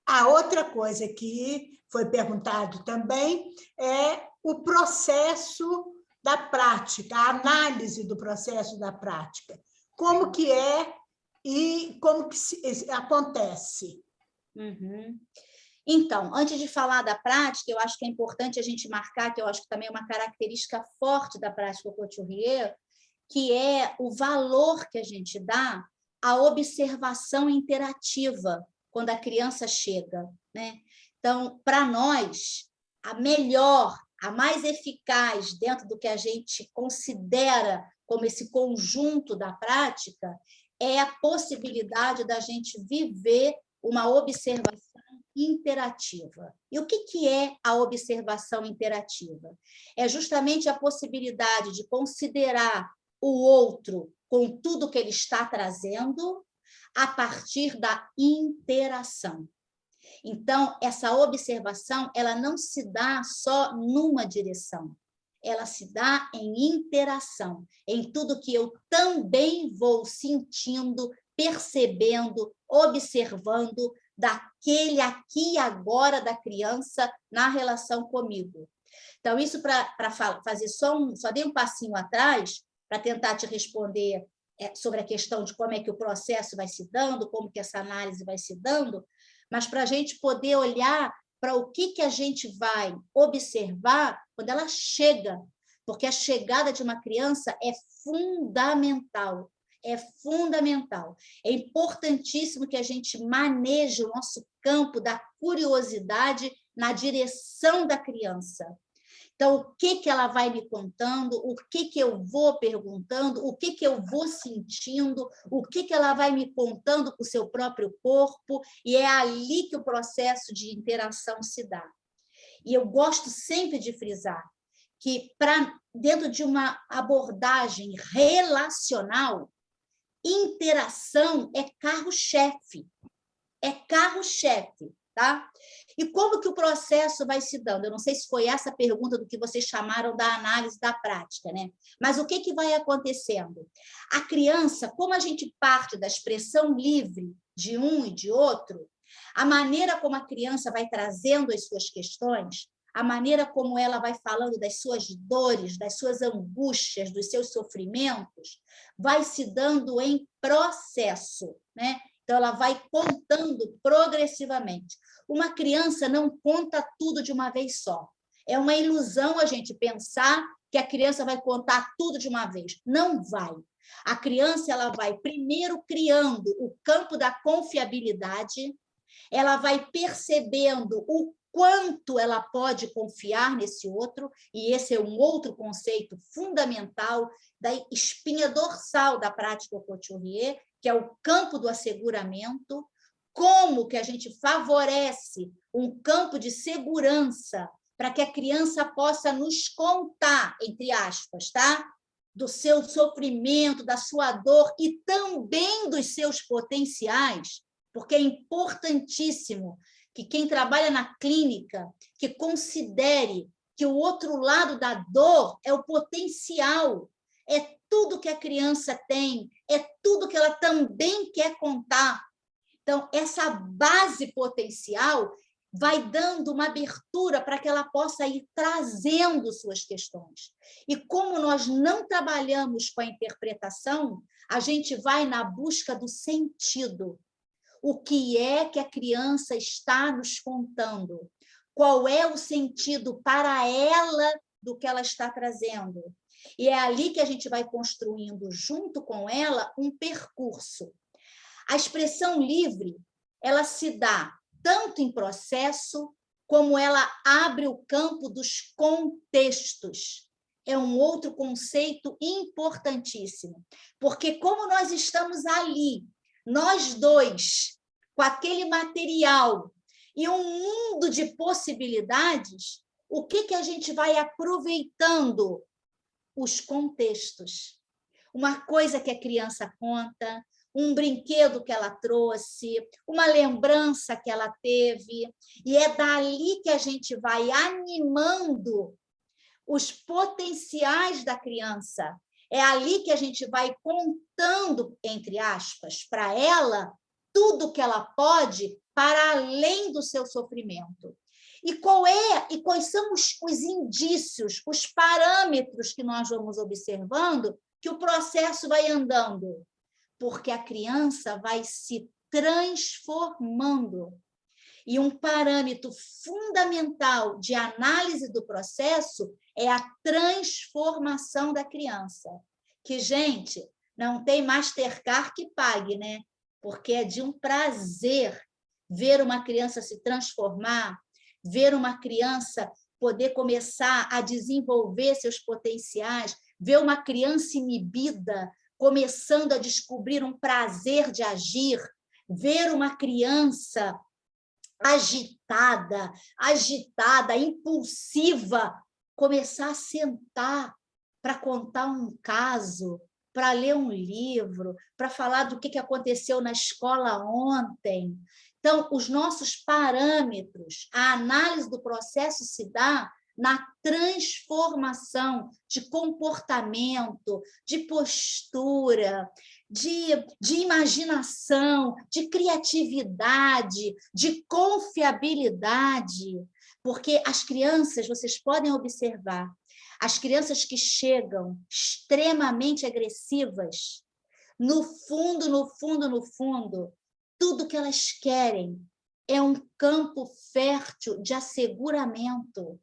A outra coisa que foi perguntado também é o processo da prática, a análise do processo da prática. Como que é e como que acontece? Uhum. Então, antes de falar da prática, eu acho que é importante a gente marcar, que eu acho que também é uma característica forte da prática Couturier, que é o valor que a gente dá à observação interativa quando a criança chega, né? Então, para nós, a melhor, a mais eficaz dentro do que a gente considera como esse conjunto da prática é a possibilidade da gente viver uma observação interativa. E o que é a observação interativa? É justamente a possibilidade de considerar o outro com tudo que ele está trazendo a partir da interação. Então, essa observação ela não se dá só numa direção, ela se dá em interação, em tudo que eu também vou sentindo, percebendo, observando daquele aqui e agora da criança na relação comigo. Então, isso para fazer só dei um passinho atrás para tentar te responder sobre a questão de como é que o processo vai se dando, como que essa análise vai se dando, mas para a gente poder olhar para o que a gente vai observar quando ela chega, porque a chegada de uma criança é fundamental, é fundamental. É importantíssimo que a gente maneje o nosso campo da curiosidade na direção da criança. Então, o que ela vai me contando, o que eu vou perguntando, o que eu vou sentindo, o que ela vai me contando com o seu próprio corpo, e é ali que o processo de interação se dá. E eu gosto sempre de frisar que, dentro de uma abordagem relacional, interação é carro-chefe. É carro-chefe, tá? E como que o processo vai se dando? Eu não sei se foi essa a pergunta do que vocês chamaram da análise da prática, né? Mas o que vai acontecendo? A criança, como a gente parte da expressão livre de um e de outro, a maneira como a criança vai trazendo as suas questões, a maneira como ela vai falando das suas dores, das suas angústias, dos seus sofrimentos, vai se dando em processo, né? Então, ela vai contando progressivamente. Uma criança não conta tudo de uma vez só. É uma ilusão a gente pensar que a criança vai contar tudo de uma vez. Não vai. A criança ela vai primeiro criando o campo da confiabilidade, ela vai percebendo o quanto ela pode confiar nesse outro, e esse é um outro conceito fundamental da espinha dorsal da prática Couturier, que é o campo do asseguramento, como que a gente favorece um campo de segurança para que a criança possa nos contar, entre aspas, tá? Do seu sofrimento, da sua dor e também dos seus potenciais, porque é importantíssimo que quem trabalha na clínica que considere que o outro lado da dor é o potencial, é tudo que a criança tem, é tudo que ela também quer contar. Então, essa base potencial vai dando uma abertura para que ela possa ir trazendo suas questões. E como nós não trabalhamos com a interpretação, a gente vai na busca do sentido. O que é que a criança está nos contando? Qual é o sentido para ela do que ela está trazendo? E é ali que a gente vai construindo, junto com ela, um percurso. A expressão livre, ela se dá tanto em processo, como ela abre o campo dos contextos. É um outro conceito importantíssimo, porque como nós estamos ali, nós dois, com aquele material e um mundo de possibilidades, o que a gente vai aproveitando? Os contextos. Uma coisa que a criança conta, um brinquedo que ela trouxe, uma lembrança que ela teve, e é dali que a gente vai animando os potenciais da criança. É ali que a gente vai contando, entre aspas, para ela tudo que ela pode para além do seu sofrimento. E quais são os indícios, os parâmetros que nós vamos observando que o processo vai andando? Porque a criança vai se transformando. E um parâmetro fundamental de análise do processo é a transformação da criança. Que, gente, não tem Mastercard que pague, né? Porque é de um prazer ver uma criança se transformar, ver uma criança poder começar a desenvolver seus potenciais, ver uma criança inibida começando a descobrir um prazer de agir, ver uma criança agitada, impulsiva, começar a sentar para contar um caso, para ler um livro, para falar do que aconteceu na escola ontem. Então, os nossos parâmetros, a análise do processo se dá na transformação de comportamento, de postura, de imaginação, de criatividade, de confiabilidade. Porque as crianças, vocês podem observar, as crianças que chegam extremamente agressivas, no fundo, tudo que elas querem é um campo fértil de asseguramento,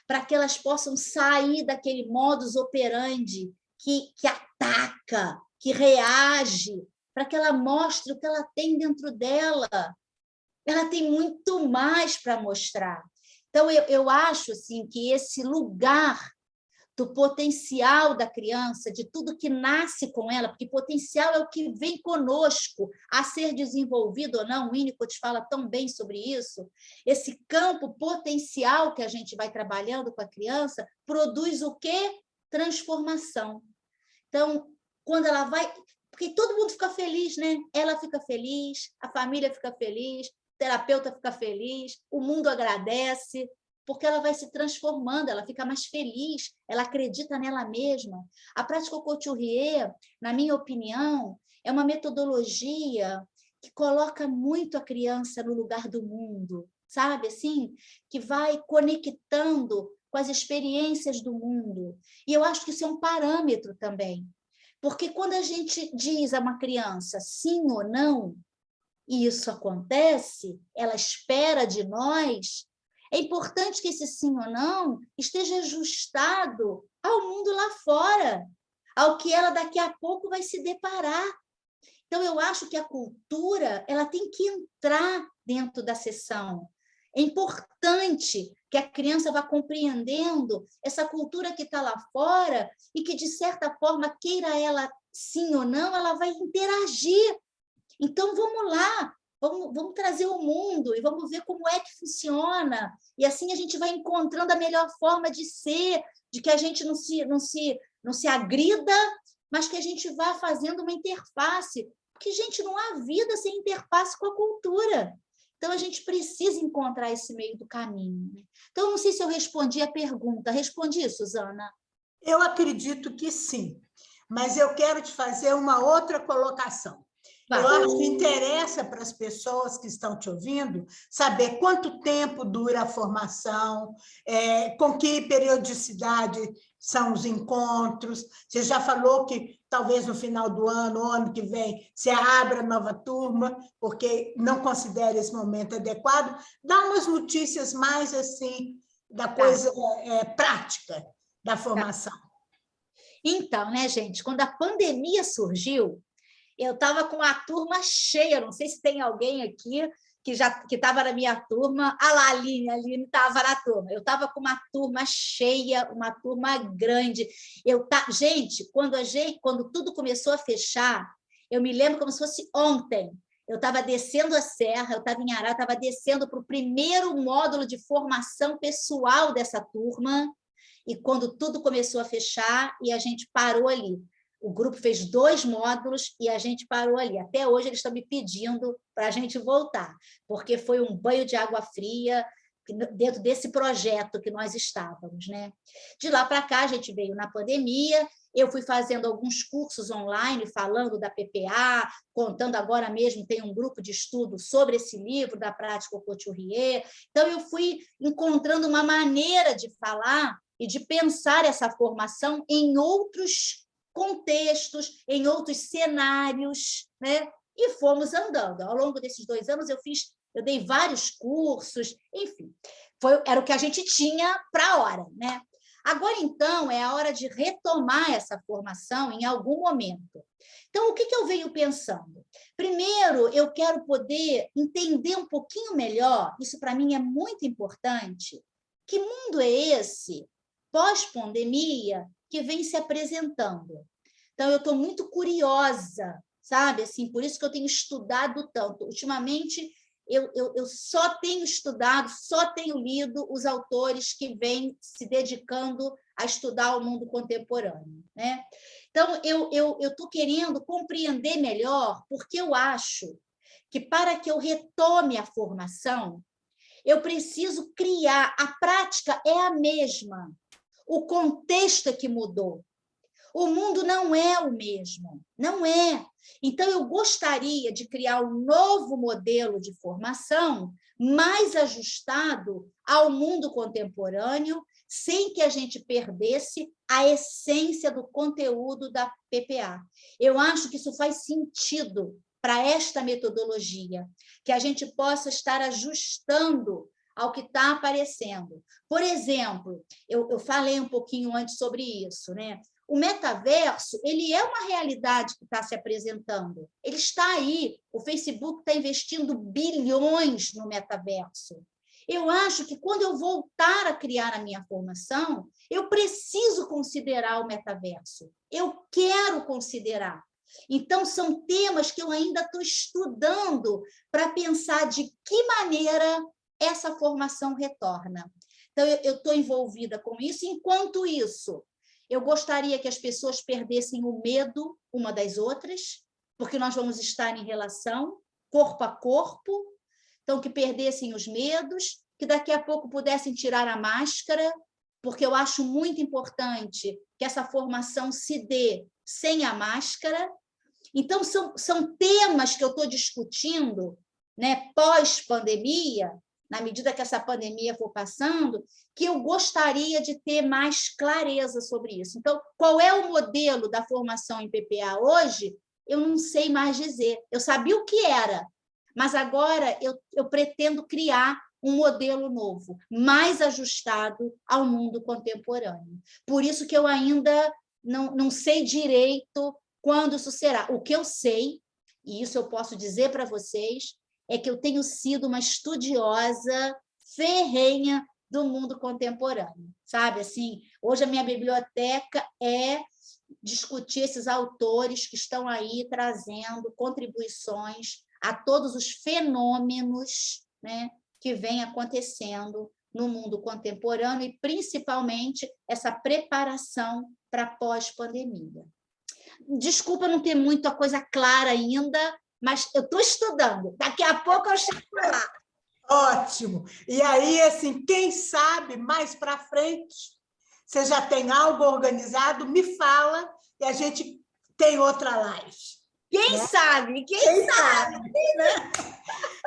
para que elas possam sair daquele modus operandi que ataca, que reage, para que ela mostre o que ela tem dentro dela. Ela tem muito mais para mostrar. Então, eu acho assim, que esse lugar do potencial da criança, de tudo que nasce com ela, porque potencial é o que vem conosco a ser desenvolvido ou não, o Winnicott fala tão bem sobre isso, esse campo potencial que a gente vai trabalhando com a criança, produz o quê? Transformação. Então, quando ela vai... Porque todo mundo fica feliz, né? Ela fica feliz, a família fica feliz, o terapeuta fica feliz, o mundo agradece, porque ela vai se transformando, ela fica mais feliz, ela acredita nela mesma. A prática Couturier, na minha opinião, é uma metodologia que coloca muito a criança no lugar do mundo, sabe? Assim, que vai conectando com as experiências do mundo. E eu acho que isso é um parâmetro também. Porque quando a gente diz a uma criança sim ou não, e isso acontece, ela espera de nós, é importante que esse sim ou não esteja ajustado ao mundo lá fora, ao que ela daqui a pouco vai se deparar. Então, eu acho que a cultura ela tem que entrar dentro da sessão. É importante que a criança vá compreendendo essa cultura que está lá fora e que, de certa forma, queira ela sim ou não, ela vai interagir. Então, vamos lá, vamos trazer o mundo e vamos ver como é que funciona. E assim a gente vai encontrando a melhor forma de ser, de que a gente não se agrida, mas que a gente vá fazendo uma interface. Porque, gente, não há vida sem interface com a cultura. Então, a gente precisa encontrar esse meio do caminho. Então, não sei se eu respondi a pergunta. Respondi, Suzana? Eu acredito que sim, mas eu quero te fazer uma outra colocação. Eu acho que interessa para as pessoas que estão te ouvindo saber quanto tempo dura a formação, com que periodicidade são os encontros. Você já falou que talvez no final do ano, ou ano que vem, você abra nova turma, porque não considera esse momento adequado. Dá umas notícias mais assim da coisa prática da formação. Então, né, gente, quando a pandemia surgiu, eu estava com a turma cheia, não sei se tem alguém aqui que estava na minha turma. Ah lá, a Aline estava na turma. Eu estava com uma turma cheia, uma turma grande. Gente, quando tudo começou a fechar, eu me lembro como se fosse ontem. Eu estava descendo a serra, eu estava em Ará, estava descendo para o primeiro módulo de formação pessoal dessa turma, e quando tudo começou a fechar, e a gente parou ali. O grupo fez 2 módulos e a gente parou ali. Até hoje eles estão me pedindo para a gente voltar, porque foi um banho de água fria dentro desse projeto que nós estávamos, né? De lá para cá, a gente veio na pandemia, eu fui fazendo alguns cursos online, falando da PPA, contando agora mesmo, tem um grupo de estudo sobre esse livro, da Prática Couturier. Então, eu fui encontrando uma maneira de falar e de pensar essa formação em outros contextos, em outros cenários, né? E fomos andando. Ao longo desses 2 anos, eu dei vários cursos, enfim, era o que a gente tinha para a hora, né? Agora, então, é a hora de retomar essa formação em algum momento. Então, o que eu venho pensando? Primeiro, eu quero poder entender um pouquinho melhor, isso para mim é muito importante, que mundo é esse, pós-pandemia, que vem se apresentando. Então, eu estou muito curiosa, sabe? Assim, por isso que eu tenho estudado tanto. Ultimamente, eu só tenho estudado, só tenho lido os autores que vêm se dedicando a estudar o mundo contemporâneo, né? Então, eu estou querendo compreender melhor, porque eu acho que, para que eu retome a formação, eu preciso criar. A prática é a mesma, o contexto é que mudou. O mundo não é o mesmo, não é. Então, eu gostaria de criar um novo modelo de formação mais ajustado ao mundo contemporâneo, sem que a gente perdesse a essência do conteúdo da PPA. Eu acho que isso faz sentido para esta metodologia, que a gente possa estar ajustando ao que está aparecendo. Por exemplo, eu falei um pouquinho antes sobre isso, né? O metaverso, ele é uma realidade que está se apresentando. Ele está aí. O Facebook está investindo bilhões no metaverso. Eu acho que, quando eu voltar a criar a minha formação, eu preciso considerar o metaverso. Eu quero considerar. Então, são temas que eu ainda estou estudando para pensar de que maneira essa formação retorna. Então, eu estou envolvida com isso. Enquanto isso, eu gostaria que as pessoas perdessem o medo uma das outras, porque nós vamos estar em relação, corpo a corpo. Então, que perdessem os medos, que daqui a pouco pudessem tirar a máscara, porque eu acho muito importante que essa formação se dê sem a máscara. Então, são temas que eu estou discutindo, né, pós-pandemia, na medida que essa pandemia for passando, que eu gostaria de ter mais clareza sobre isso. Então, qual é o modelo da formação em PPA hoje? Eu não sei mais dizer. Eu sabia o que era, mas agora eu pretendo criar um modelo novo, mais ajustado ao mundo contemporâneo. Por isso que eu ainda não sei direito quando isso será. O que eu sei, e isso eu posso dizer para vocês, é que eu tenho sido uma estudiosa ferrenha do mundo contemporâneo, sabe? Assim, hoje a minha biblioteca é discutir esses autores que estão aí trazendo contribuições a todos os fenômenos, né, que vêm acontecendo no mundo contemporâneo e, principalmente, essa preparação para pós-pandemia. Desculpa não ter muita coisa clara ainda, mas eu estou estudando. Daqui a pouco eu chego lá. Ótimo. E aí, assim, quem sabe mais para frente, você já tem algo organizado, me fala e a gente tem outra live. Quem sabe? Quem sabe?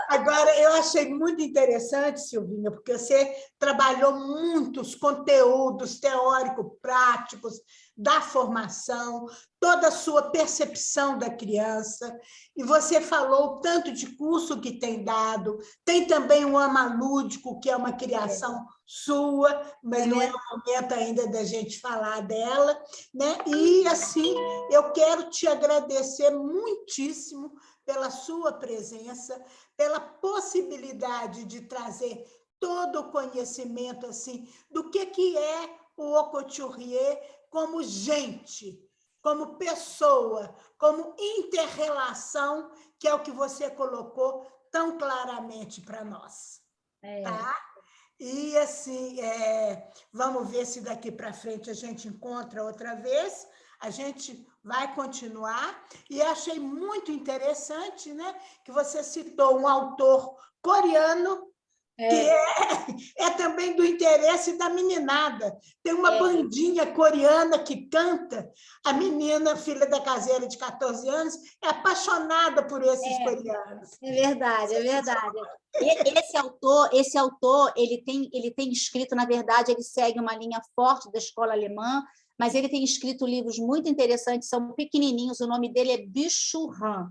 Agora, eu achei muito interessante, Silvinha, porque você trabalhou muitos conteúdos teórico-práticos da formação, toda a sua percepção da criança, e você falou o tanto de curso que tem dado, tem também o Ama Lúdico, que é uma criação sua, mas não é o momento ainda da gente falar dela, né? E, assim, eu quero te agradecer muitíssimo pela sua presença, pela possibilidade de trazer todo o conhecimento assim, do que é o Haute-Couturier como gente, como pessoa, como inter-relação, que é o que você colocou tão claramente para nós. Tá? E, assim, vamos ver se daqui para frente a gente encontra outra vez, a gente vai continuar, e achei muito interessante, né, que você citou um autor coreano, que é também do interesse da meninada. Tem uma bandinha coreana que canta, a menina, filha da caseira de 14 anos, é apaixonada por esses coreanos. É verdade, é verdade. Esse autor ele tem escrito, na verdade, ele segue uma linha forte da escola alemã, mas ele tem escrito livros muito interessantes, são pequenininhos, o nome dele é Bichurran.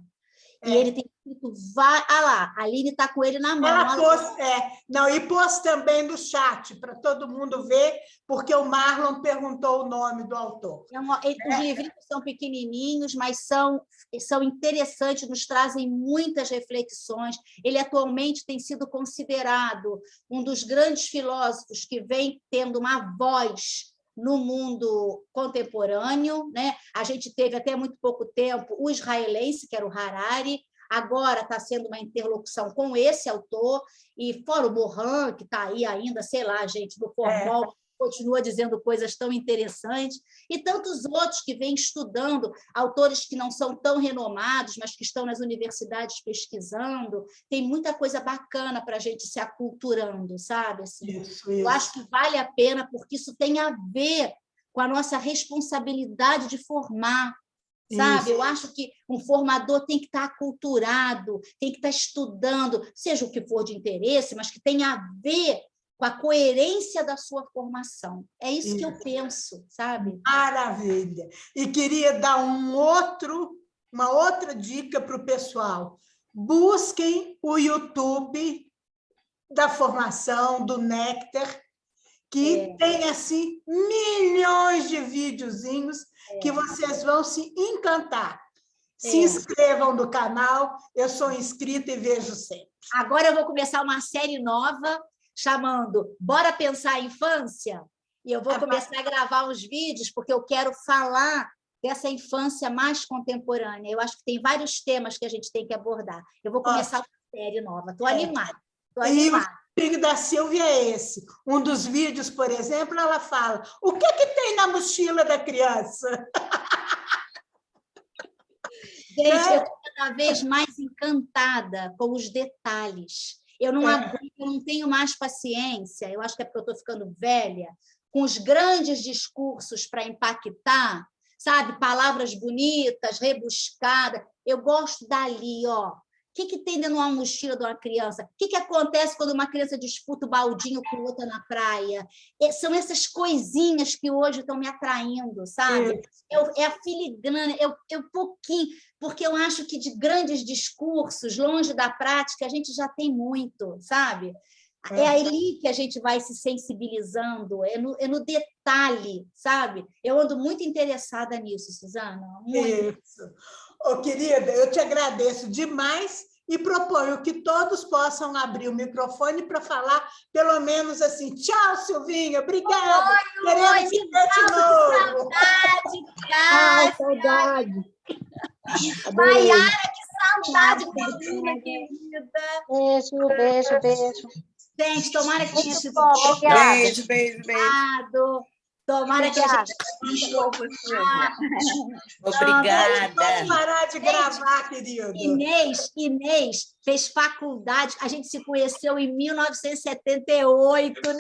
E ele tem escrito... lá, a Aline está com ele na mão. Ela pôs, não, e pôs também no chat, para todo mundo ver, porque o Marlon perguntou o nome do autor. Os livrinhos são pequenininhos, mas são interessantes, nos trazem muitas reflexões. Ele atualmente tem sido considerado um dos grandes filósofos que vem tendo uma voz no mundo contemporâneo, né? A gente teve até muito pouco tempo o israelense, que era o Harari, agora está sendo uma interlocução com esse autor, e fora o Mohan, que está aí ainda, sei lá, gente, no formal, continua dizendo coisas tão interessantes, e tantos outros que vêm estudando, autores que não são tão renomados, mas que estão nas universidades pesquisando. Tem muita coisa bacana para a gente se aculturando, sabe? Assim, isso. Eu acho que vale a pena, porque isso tem a ver com a nossa responsabilidade de formar, sabe? Eu acho que um formador tem que estar aculturado, tem que estar estudando, seja o que for de interesse, mas que tenha a ver com a coerência da sua formação. É isso que eu penso, sabe? Maravilha! E queria dar uma outra dica para o pessoal. Busquem o YouTube da formação, do Néctar, que tem, assim, milhões de videozinhos que vocês vão se encantar. Se inscrevam no canal, eu sou inscrita e vejo sempre. Agora eu vou começar uma série nova, chamando Bora Pensar a Infância, e eu vou começar a gravar uns vídeos, porque eu quero falar dessa infância mais contemporânea. Eu acho que tem vários temas que a gente tem que abordar. Eu vou começar uma série nova. Estou animada. E o perigo da Silvia é esse. Um dos vídeos, por exemplo, ela fala: o que tem na mochila da criança? Gente, eu estou cada vez mais encantada com os detalhes. Eu não tenho mais paciência, eu acho que é porque eu estou ficando velha, com os grandes discursos para impactar, sabe? Palavras bonitas, rebuscadas. Eu gosto dali, ó. O que tem dentro de uma mochila de uma criança? O que acontece quando uma criança disputa o baldinho com outra na praia? São essas coisinhas que hoje estão me atraindo, sabe? É a filigrana, é um pouquinho, porque eu acho que de grandes discursos, longe da prática, a gente já tem muito, sabe? É ali que a gente vai se sensibilizando, é no detalhe, sabe? Eu ando muito interessada nisso, Suzana. Muito. Isso. Ô, querida, eu te agradeço demais e proponho que todos possam abrir o microfone para falar, pelo menos assim, tchau, Silvinha, obrigada. Queremos te ver de novo. Saudade, saudade. Maiara, que saudade, minha querida. Beijo. Gente, tomara que tenha sido Obrigada. Beijo. Tomara que a gente... Obrigada. Pode parar de gravar, querido. Inês fez faculdade, a gente se conheceu em 1978, né?